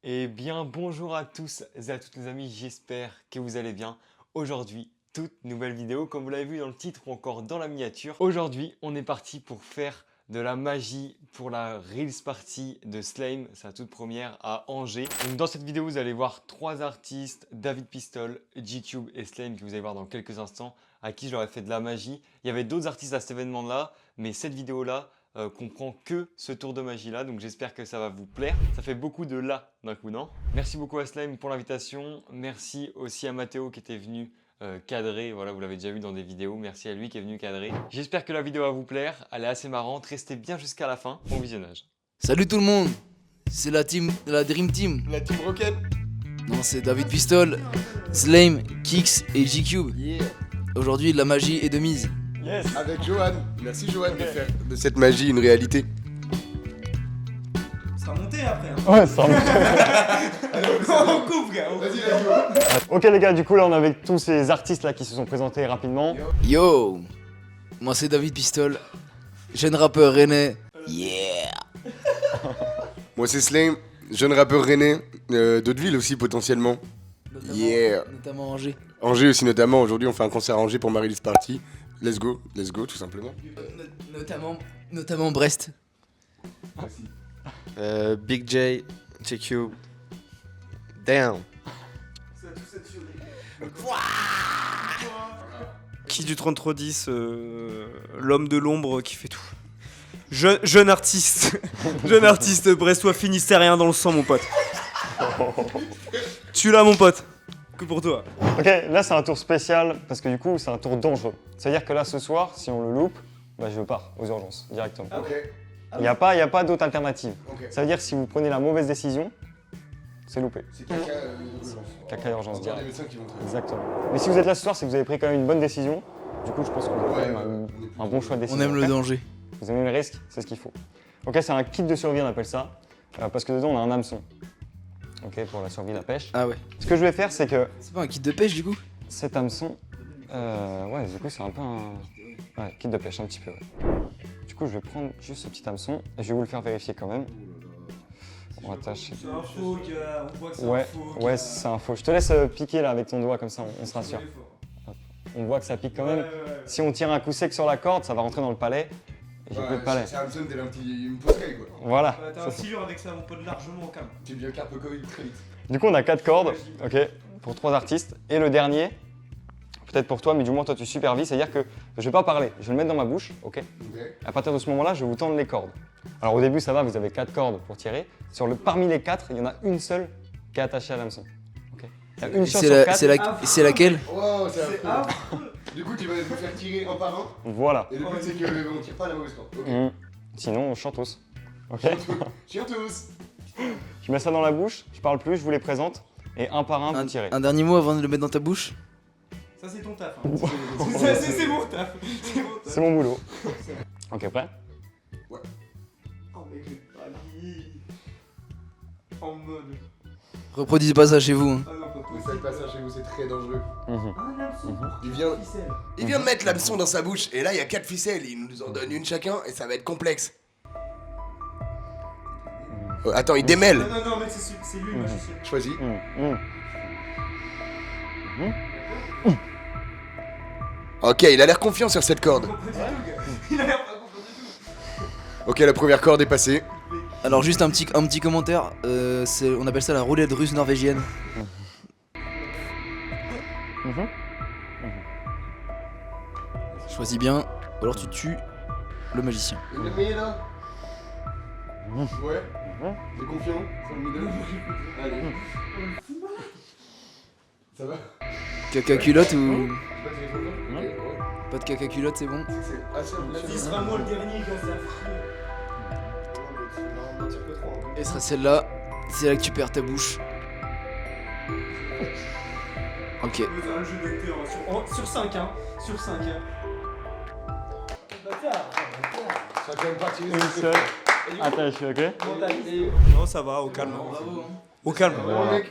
Eh bien, bonjour à tous et à toutes les amis, j'espère que vous allez bien. Aujourd'hui, toute nouvelle vidéo, comme vous l'avez vu dans le titre ou encore dans la miniature. Aujourd'hui, on est parti pour faire de la magie pour la Reels Party de Slame, sa toute première à Angers. Donc dans cette vidéo, vous allez voir trois artistes, David Pistol, G-Cube et Slame, que vous allez voir dans quelques instants, à qui je leur ai fait de la magie. Il y avait d'autres artistes à cet événement-là, mais cette vidéo-là, comprend que ce tour de magie là, donc j'espère que ça va vous plaire. Ça fait beaucoup de là d'un coup, non? Merci beaucoup à Slime pour l'invitation, merci aussi à Mathéo qui était venu cadrer, voilà, vous l'avez déjà vu dans des vidéos, merci à lui qui est venu cadrer. J'espère que la vidéo va vous plaire, elle est assez marrante, restez bien jusqu'à la fin, bon visionnage. Salut tout le monde, c'est la team, la Dream Team. La team Rocket. Non, c'est David Pistol, Slame, Kix et G-Cube. Yeah. Aujourd'hui, la magie est de mise. Yes. Avec Johan. Merci Johan de faire de cette magie une réalité. Ça sera monté après. Hein. Ouais, ça On coupe, gars. Vas-y, vas-y. Ok les gars, du coup là on est avec tous ces artistes là qui se sont présentés rapidement. Yo, moi c'est David Pistol, jeune rappeur rennais. Yeah. Moi c'est Slame, jeune rappeur rennais, d'autres villes aussi potentiellement. Yeah. Notamment Angers. Angers aussi notamment, aujourd'hui on fait un concert à Angers pour Marie-Lise Party. Let's go tout simplement. Notamment Brest. Big J, TQ, Damn. Qui du 3310, l'homme de l'ombre qui fait tout. Jeune artiste. Jeune artiste brestois finistérien dans le sang, mon pote. Tu l'as, mon pote. Que pour toi. Ok, là c'est un tour spécial parce que du coup c'est un tour dangereux. C'est-à-dire que là ce soir, si on le loupe, bah, je pars aux urgences directement. Ok. Il n'y a pas d'autre alternative. Ok. Ça veut dire que si vous prenez la mauvaise décision, c'est loupé. C'est caca Caca urgence des direct. médecins qui vont traiter. Exactement. Mais si vous êtes là ce soir, c'est que vous avez pris quand même une bonne décision. Du coup, je pense que vous avez Ouais, quand même on est un bon choix de décision. On aime le à faire. danger. Vous aimez le risque, c'est ce qu'il faut. Ok, c'est un kit de survie, on appelle ça. Parce que dedans, on a un hameçon. Ok, pour la survie, la pêche. Ah ouais. Ce que je vais faire, c'est que C'est pas un kit de pêche du coup? cet hameçon, ouais, du coup, c'est un peu un ouais, kit de pêche, un petit peu. Ouais. Du coup, je vais prendre juste ce petit hameçon et je vais vous le faire vérifier quand même. On attache. C'est un faux, gars. On voit que c'est Ouais, un faux. ouais, c'est un faux. Je te laisse piquer là avec ton doigt, comme ça, on se rassure. On voit que ça pique quand même. Si on tire un coup sec sur la corde, ça va rentrer dans le palais. Et j'ai plus de palais. C'est Hamson, t'es là une poiscaille quoi. Voilà. T'as un silure avec ça, mon pote, largement au calme. Tu deviens carpe Covid très vite. Du coup, on a 4 cordes, ok, pour 3 artistes. Et le dernier, peut-être pour toi, mais du moins toi tu supervises, c'est-à-dire que je vais pas parler, je vais le mettre dans ma bouche, ok. Ok. À partir de ce moment-là, je vais vous tendre les cordes. Alors au début, ça va, vous avez 4 cordes pour tirer. Parmi les 4, il y en a une seule qui est attachée à l'hameçon. Ok. Il y a une chance sur 4. C'est laquelle? Oh, c'est C'est affreux. Du coup, tu vas nous faire tirer un par un. Voilà. Et le but, c'est qu'on tire pas à la mauvaise corde. Ok. Sinon, on chante tous. Ok. Tiens tous. Je mets ça dans la bouche, je parle plus, je vous les présente. Et un par un, vous tirez. Un dernier mot avant de le mettre dans ta bouche? Ça, c'est ton taf. Hein. C'est mon taf. C'est mon taf. C'est mon boulot. Ok, prêt? Oh, mec, j'ai pas mis. En mode. Reproduisez pas ça chez vous. Hein. Ah non, pas Ne possible. faites pas ça chez vous, c'est très dangereux. Un hameçon. Il vient de mettre l'hameçon dans sa bouche et là il y a 4 ficelles, il nous en donne une chacun et ça va être complexe. Attends, il démêle. Non, mec, c'est lui, moi, je suis sûr. Choisis. Ok, il a l'air confiant sur cette corde. Pas du tout, gars. Il a l'air pas content du tout. Ok, la première corde est passée. Alors juste un petit commentaire, on appelle ça la roulette russe norvégienne. Choisis bien, ou alors tu tues le magicien. Une demi là. Ouais. T'es confiant sur le middle. Allez. Ça va? Caca culotte ou... Je sais pas si t'es content. Ok, ouais. Pas de caca culotte, c'est bon? C'est assez ambitieux. Vas-y, sera moi le dernier, gars, c'est affreux. Non, on tire que 3. Et ce sera celle-là, c'est là que tu perds ta bouche. Ok. On va faire un jeu d'acteur sur 5, hein. Sur 5, hein. Bâtard. Ça va quand même pas tirer. Une seule. Attaché, ok? Non, ça va, au calme. Au calme. Vraiment, mec,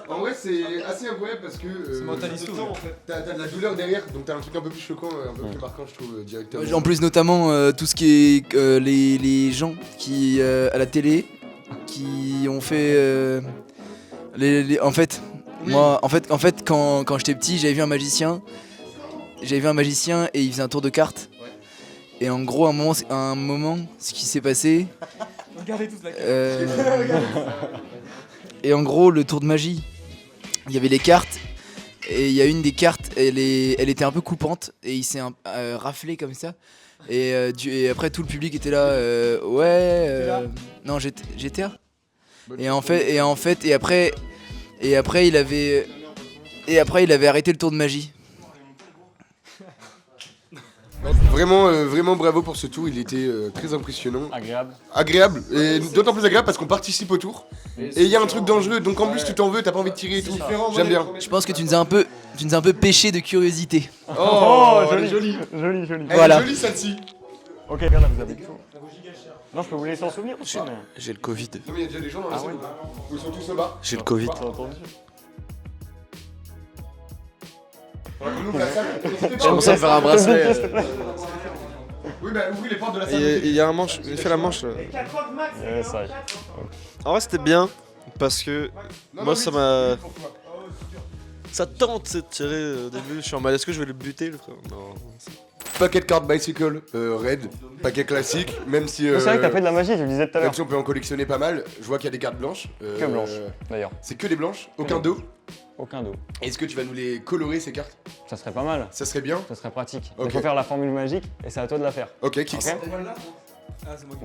en vrai, c'est assez incroyable parce que. C'est mentaliste, en fait. T'as de la douleur derrière, donc t'as un truc un peu plus choquant, un peu plus marquant, je trouve, directement. En plus, notamment, tout ce qui est les gens qui, à la télé, qui ont fait en fait, moi, en fait, quand j'étais petit, j'avais vu un magicien. J'avais vu un magicien et il faisait un tour de cartes. Et en gros, à un moment, ce qui s'est passé. Regardez tous la carte. Et en gros, le tour de magie, il y avait les cartes. Et il y a une des cartes, elle était un peu coupante. Et il s'est raflé comme ça. Et après, tout le public était là. Non, GTA. Et après, il avait arrêté le tour de magie. Vraiment bravo pour ce tour, il était très impressionnant. Agréable, et d'autant plus agréable parce qu'on participe au tour. Et il y a un truc dangereux, donc en plus tu t'en veux, t'as pas envie de tirer et tout. J'aime bien. Je pense que tu nous as un peu pêché de curiosité. Oh, joli. Elle Voilà. est jolie celle-ci. Ok, regarde là, vous avez tout. Non, je peux vous laisser en souvenir aussi, mais. J'ai le Covid. Non mais il y a déjà des gens dans la Ah salle. ouais. Ils sont tous là-bas. J'ai le Covid. T'as entendu? On ouvre la salle. Je commence à faire un bracelet. Oui, bah ouvris les portes de la salle. Il y a un manche. Il fait la manche. Là. Ça y est. En vrai, c'était bien parce que moi, ça m'a. Ça tente de tirer au début. Je suis en mode, est-ce que je vais le buter le frère? Non. Paquet de cartes bicycle, red, paquet classique, même si. C'est vrai que t'as fait de la magie, tu le disais tout à Même l'heure. si on peut en collectionner pas mal, je vois qu'il y a des cartes blanches. Que blanches, d'ailleurs. C'est que des blanches, aucun dos. Aucun dos. Est-ce que tu vas nous les colorer ces cartes? Ça serait pas mal. Ça serait bien. Ça serait pratique. Ok. Il faut faire la formule magique et c'est à toi de la faire. Ok, Kix. Ok. Ah, c'est moi qui.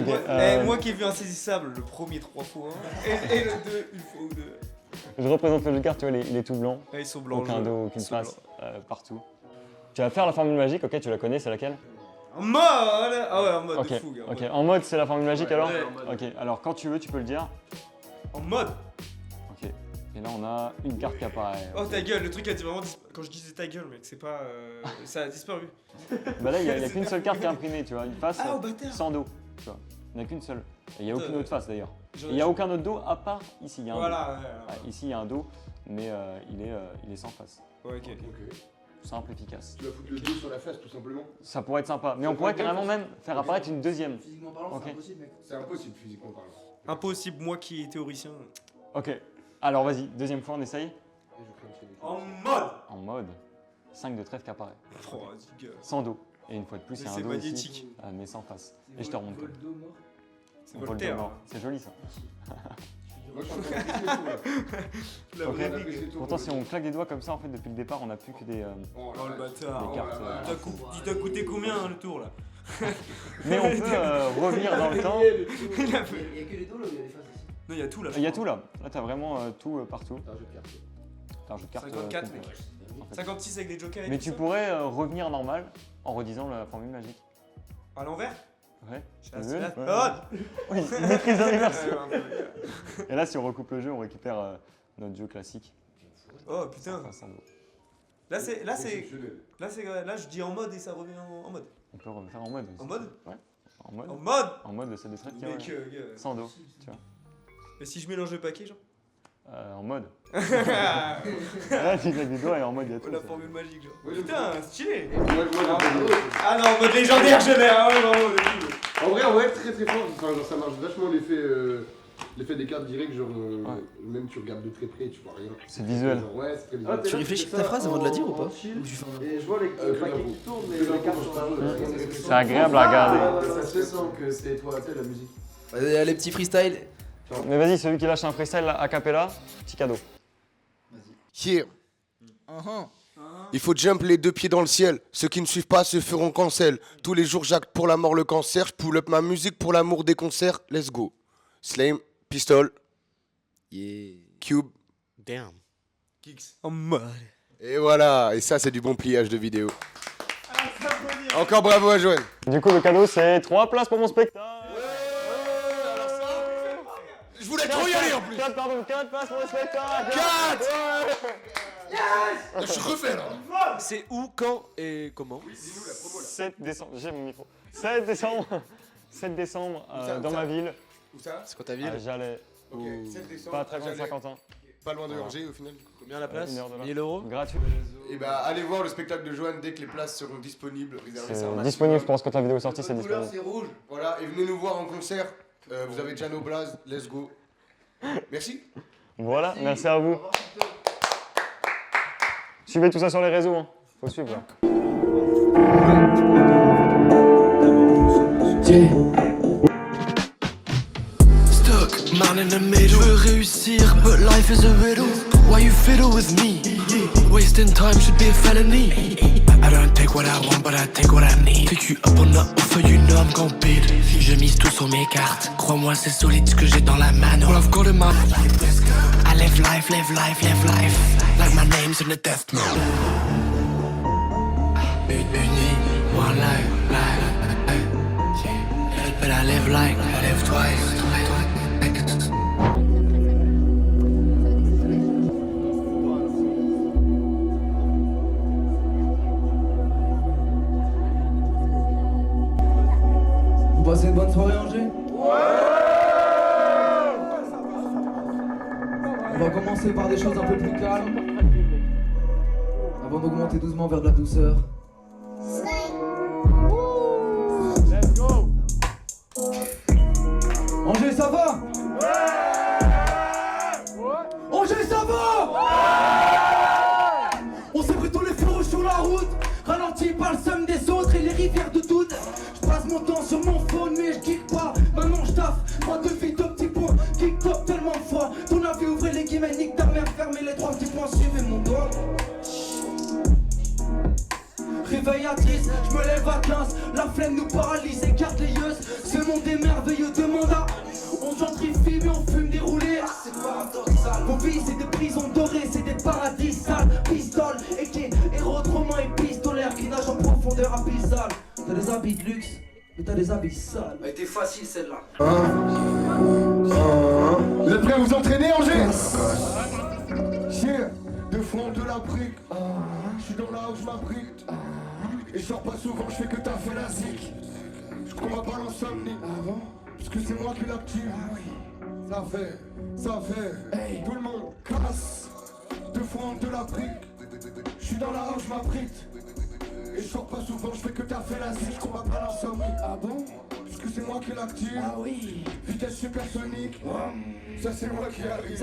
Voilà. Moi qui ai vu Insaisissable le premier 3 fois. Et le 2 une fois ou deux. Je représente le jeu de cartes, tu vois, il est tout blanc. Ah, ils sont blancs. Aucun je- dos, aucune ils sont face, blancs. partout. Tu vas faire la formule magique, ok, tu la connais, c'est laquelle? En mode. Ah ouais, en mode Ok, de fougue. ok. En mode, c'est la formule magique alors? Ouais. Ok, alors quand tu veux, tu peux le dire. En mode. Ok. Et là, on a une carte qui apparaît. Oh ta gueule, le truc a dit vraiment quand je disais ta gueule mec, c'est pas ça a disparu. Bah là, il n'y a qu'une seule carte qui est imprimée, tu vois. Une face Ah, au bâtard. sans dos, tu vois. Il n'y en a qu'une seule. Et il n'y a aucune autre face d'ailleurs. J'en Et ai- il n'y a aucun autre dos à part ici. Il y a un dos. Voilà, Ouais, ici, il y a un dos, mais il est sans face. ouais. Ok. Simple, efficace. Tu vas foutre le dos sur la face tout simplement. Ça pourrait être sympa. Mais on pourrait carrément même faire apparaître une deuxième. Physiquement parlant, Ok. c'est impossible, mec. C'est impossible physiquement parlant. Impossible, moi qui est théoricien. Ok. Alors vas-y, deuxième fois, on essaye. En mode. En mode 5 de trèfle qui apparaît. Oh, vas-y, gars. Sans dos. Et une fois de plus, il y Mais a un c'est dos magnétique. ici, mais sans face. Et je te remonte. C'est On voit le Voltaire. dos mort. C'est joli ça. Moi je suis en train d'apprécier le tour, là. La Ok. vraie D'apprécier ligue. le tour Pourtant, pour si on claque des doigts comme ça, en fait, depuis le départ, on n'a plus que des. Oh, Oh le bâtard. Des cartes, Tu t'as coûté combien hein, le tour là? Mais on peut revenir dans le temps. Il a fait- Il y a que les dos là où il y a les faces aussi. Non, il y a tout là. Il y a tout là. Là, t'as vraiment tout partout. T'as un jeu de cartes. T'as un jeu de cartes. 54 complet. mec. En fait. 56 avec des jokers et Mais tout tu ça. pourrais revenir normal en redisant la formule magique. À l'envers? Ouais. Ah, veux c'est là. Ouais. Oh Oui, maîtrise d'inverse. Ouais. Et là, si on recoupe le jeu, on récupère notre jeu classique. Oh putain. Face à dos. Là c'est Exceptionnel. là je dis en mode et ça revient en mode. On peut refaire en mode. aussi. En mode? Ouais. En mode. En mode. En mode de cette de traite qui Mec, revient. gars. Sans dos, tu vois. Mais si je mélange le paquet genre. En mode. La Là, tu claques des doigts et en mode, il y a tout. formule magique genre. Ouais, Putain, stylé. Ouais, Ah non, en mode légendaire je l'ai. Ah ouais, vraiment, de fou. En vrai, très très fort. Enfin, genre, ça marche vachement l'effet des cartes directes. Genre, même tu regardes de très près, tu vois rien. C'est visuel. Genre, ouais, c'est très visuel. Tu réfléchis ta phrase avant de la dire ou pas? Et je vois les Que paquets l'info. qui tournent, mais Que les l'info, cartes je sont parle. C'est agréable à regarder. Ça se fait sans que c'était toi, tu sais, la musique. Les petits freestyles. Mais vas-y, celui qui lâche un freestyle a cappella, petit cadeau. Here. Il faut jump les deux pieds dans le ciel. Ceux qui ne suivent pas se feront cancel. Tous les jours, j'acte pour la mort, le cancer. Je pull up ma musique pour l'amour des concerts. Let's go. Slame, Pistol, Yeah. Cube, Damn. Kix. En mode. Et voilà. Et ça, c'est du bon pliage de vidéo. Encore bravo à Joanne. Du coup, le cadeau, c'est 3 places pour mon spectacle. Je voulais trop y aller en plus. 4 places pour le spectacle. 4. Je suis refait là. C'est où, quand et comment? 7 décembre, j'ai mon micro. 7 décembre, 7 décembre ça, dans où ma ça ville, Où ça? C'est quoi ta ville? à Jalais, Ok, 7 décembre. pas très loin de Jalais. Saint-Quentin, Pas loin de Angers au final. Combien la place? 1 heure de là. 1000 euros? Gratuit. Et bah allez voir le spectacle de Joanne dès que les places seront disponibles. Réservez ça un C'est maximum. disponible, je pense, quand la vidéo est sortie, c'est Votre couleur, disponible. c'est rouge. Voilà, et venez nous voir en concert. Vous avez déjà nos blazes, let's go. Merci. Voilà, merci à vous. Suivez tout ça sur les réseaux, hein. Faut suivre. Là. Stuck, man in the middle. Je veux réussir, but life is a riddle. Why you fiddle with me? Wasting time should be a felony. I don't take what I want, but I take what I need. Pick you up on the offer, you know I'm gon' bid. Je mise tout sur mes cartes. Crois-moi, c'est solide ce que j'ai dans la mano. All I've got in my I live life, live life, live life. Like my name's in the death note. Une nuit, one life, life. But I live like, I live twice. Vous passez une bonne soirée, Angers? On va commencer par des choses un peu plus calmes, avant d'augmenter doucement vers de la douceur. Let's go! Angers, ça va? Angers, ça va? On s'est pris tous les feux rouges sur la route, ralenti par le somme des autres et les rivières de doute. Je passe mon temps sur mon phone mais je kick pas, maintenant je taffe. 3 de vie, 2 petits points, kick top tellement de fois. Ton avis, ouvrez les guillemets, nique ta mère, fermez les 3 petits points, suivez mon doigt. Réveil à 10, je me lève à 15. La flemme nous paralyse, écarte les yeux. Ce monde est merveilleux, demande à. On gentrifie mais on fume des roulés. C'est paradoxal. Vos vies c'est des prisons dorées, c'est des paradis sales. Pistole, équé, héros de romans et pistolaires qui nagent en profondeur abyssale. T'as des habits de luxe, mais t'as des habits sales. Elle était facile celle-là. Vous êtes prêts à vous entraîner, Angers? De front de la brique. Je suis dans la où je m'abrite. Et je sors pas souvent, je fais que t'as fait la zik. Je combats pas l'insomnie. Parce que c'est moi qui l'active. Ça fait. Hey. Tout le monde casse. De front de la brique. Je suis dans la où je m'abrite. Et je sors pas souvent, je fais que t'as fait la zik. Je combats pas l'insomnie. Ah bon? Parce que c'est moi qui l'active. Ah oui. Vitesse supersonique. Ça c'est moi qui arrive.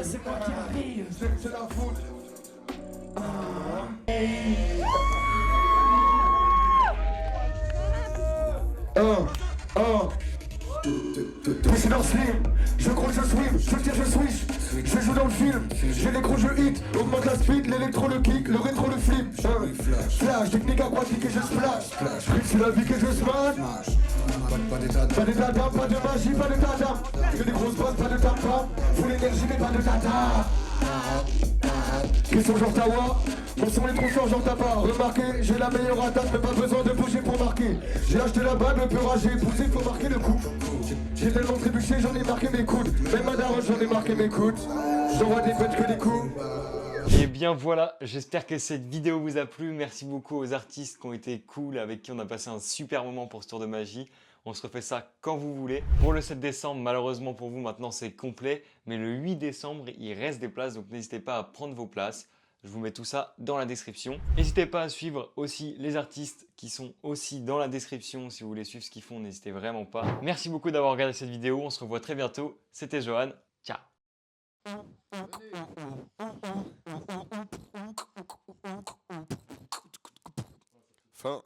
C'est la faute. Président Slim, je crois que je swim, je tire, je switch, je joue dans le film, j'ai les gros jeux hit, augmente la speed, l'électro, le kick, le rétro, le flip. Flash, technique aquatique et je splash, c'est la vie que je smash. Pas d'état d'âme, pas de magie, pas de tata. Que des grosses bottes, pas de tapa. Faut l'énergie mais pas de tata. Question genre Tawa, mon son est trop fort genre t'as pas remarqué. J'ai la meilleure attaque, mais pas besoin de bouger pour marquer. J'ai acheté la balle, le peu ragé, poussé, faut marquer le coup. J'ai tellement trébuché, j'en ai marqué mes coudes. Même à daronne, j'en ai marqué mes coudes. J'envoie des bêtes que des coups. Et bien voilà, j'espère que cette vidéo vous a plu. Merci beaucoup aux artistes qui ont été cool, avec qui on a passé un super moment pour ce tour de magie. On se refait ça quand vous voulez. Pour le 7 décembre, malheureusement pour vous, maintenant c'est complet. Mais le 8 décembre, il reste des places, donc n'hésitez pas à prendre vos places. Je vous mets tout ça dans la description. N'hésitez pas à suivre aussi les artistes qui sont aussi dans la description. Si vous voulez suivre ce qu'ils font, n'hésitez vraiment pas. Merci beaucoup d'avoir regardé cette vidéo. On se revoit très bientôt. C'était Johan. Ciao. Fin.